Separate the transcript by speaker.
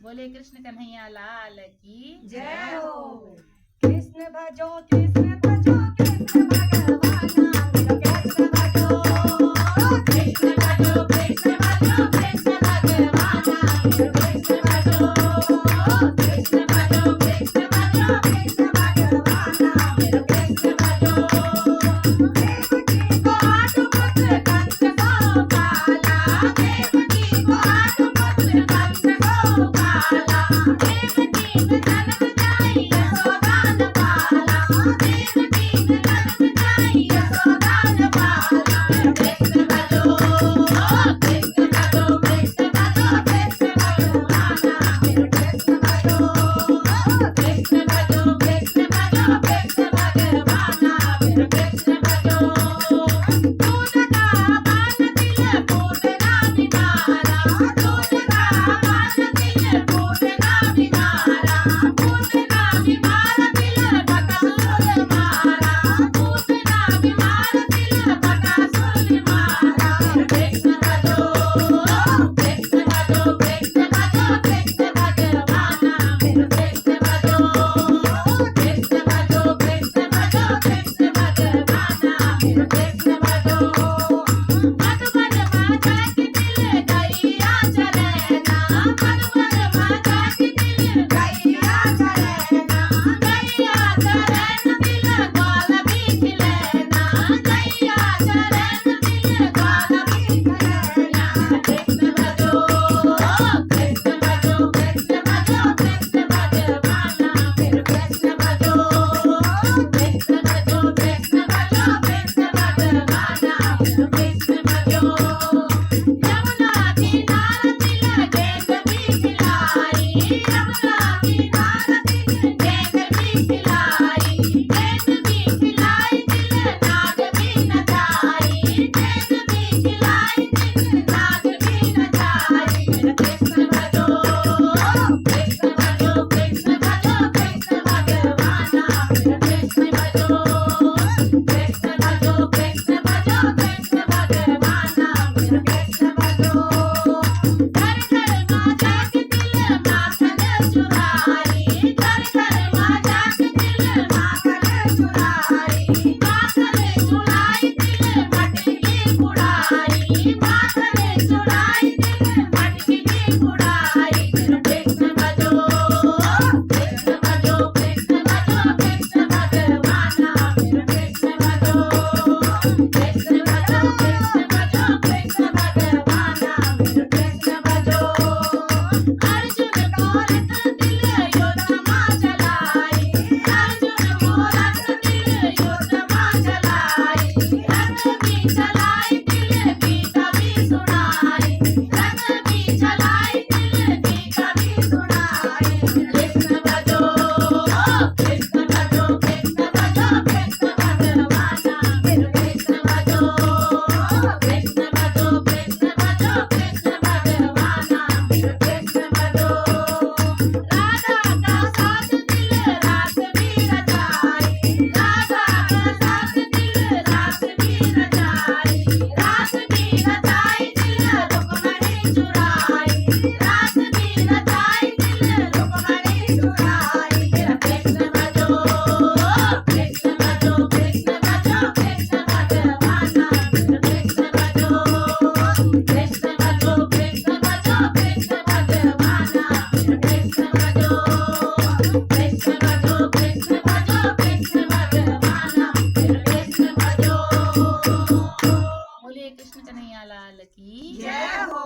Speaker 1: बोले कृष्ण कन्हैया लाल की
Speaker 2: जय हो। कृष्ण भजो कृष्ण भजो कृष्ण भगवान नाम कृष्ण भजो कृष्ण भजो कृष्ण भजो कृष्ण भगवान नाम कृष्ण भजो कृष्ण भजो कृष्ण भजो कृष्ण भगवान नाम कृष्ण भजो देवकी को आठ पुत्र कंस को पाला देवकी को आठ पुत्र कंस को पाला देवकी में जन्म जाई यशोदान पाला देवकी में जन्म जाई यशोदान पाला कृष्ण भजो कृष्ण भजो कृष्ण भजो कृष्ण भगवान नाम कृष्ण भजो कृष्ण भजो कृष्ण भजो कृष्ण भगवान नाम कृष्ण भजो दूध का पान तिल पूतना विनारा दूध का पान तिल पूतना विनारा पूतना विमार तिल बकासुर मारा पूतना विमार तिल बकासुर मारा कृष्ण भजो कृष्ण भजो कृष्ण भजो कृष्ण भगवान नाम कृष्ण भजो कृष्ण भजो कृष्ण भजो कृष्ण भगवान नाम कृष्ण भजो मधुबन माता की दिल गैया चरैना मधुबन माता की दिल गैया चरैना गैया चरैन दिल ग्वाल भी खिलैना गैया चरैन दिल ग्वाल भी खिलैना कृष्ण भजो कृष्ण भजो कृष्ण भजो कृष्ण भगवान नाम कृष्ण भजो कृष्ण भजो कृष्ण भजो कृष्ण भगवान नाम कृष्ण भजो यमुना किनार तिल गेंद भी खिलाई यमुना किनार तिल गेंद भी खिलाई गेंद भी खिलाई तिल नाग भी नचाई गेंद भी खिलाई तिल नाग भी नचाई कृष्ण भजो कृष्ण भजो कृष्ण भजो कृष्ण भगवान नाम कृष्ण भजो कृष्ण भजो कृष्ण भजो कृष्ण भगवान नाम कृष्ण भजो घर घर माता के दिल माखन चुराई घर घर माता के दिल माखन चुराई माखन चुराई दिल मटकी कुड़ाई माखन चुराई दिल मटकी कुड़ाई कृष्ण भजो कृष्ण भजो कृष्ण भजो कृष्ण भगवान नाम कृष्ण भजो कृष्ण भजो कृष्ण भजो कृष्ण भगवान नाम कृष्ण भजो अर्जुन को रथ दिल योद्धमा चलाई अर्जुन को रथ दिल योद्धमा चलाई रथ भी चलाई दिल गीता भी सुनाई रथ भी चलाई दिल गीता भी सुनाई कृष्ण भजो कृष्ण भजो कृष्ण भजो कृष्ण भगवान नाम कृष्ण भजो कृष्ण भजो कृष्ण भजो कृष्ण भगवान नाम कृष्ण भजो राधा का साथ दिल रास भी रचाई राधा का साथ दिल रास भी रचाई रास भी रचाई दिल रुक्मणी चुराई रास भी रचाई दिल रुक्मणी चुराई कृष्ण भजो कृष्ण भजो कृष्ण भजो कृष्ण भगवान नाम कृष्ण भजो कृष्ण भजो कृष्ण भजो कृष्ण भगवान नाम कृष्ण भजो कृष्ण भजो कृष्ण भजो कृष्ण भगवान नाम कृष्ण भजो
Speaker 1: बोले कृष्ण कन्हैया लाल की
Speaker 2: जय हो।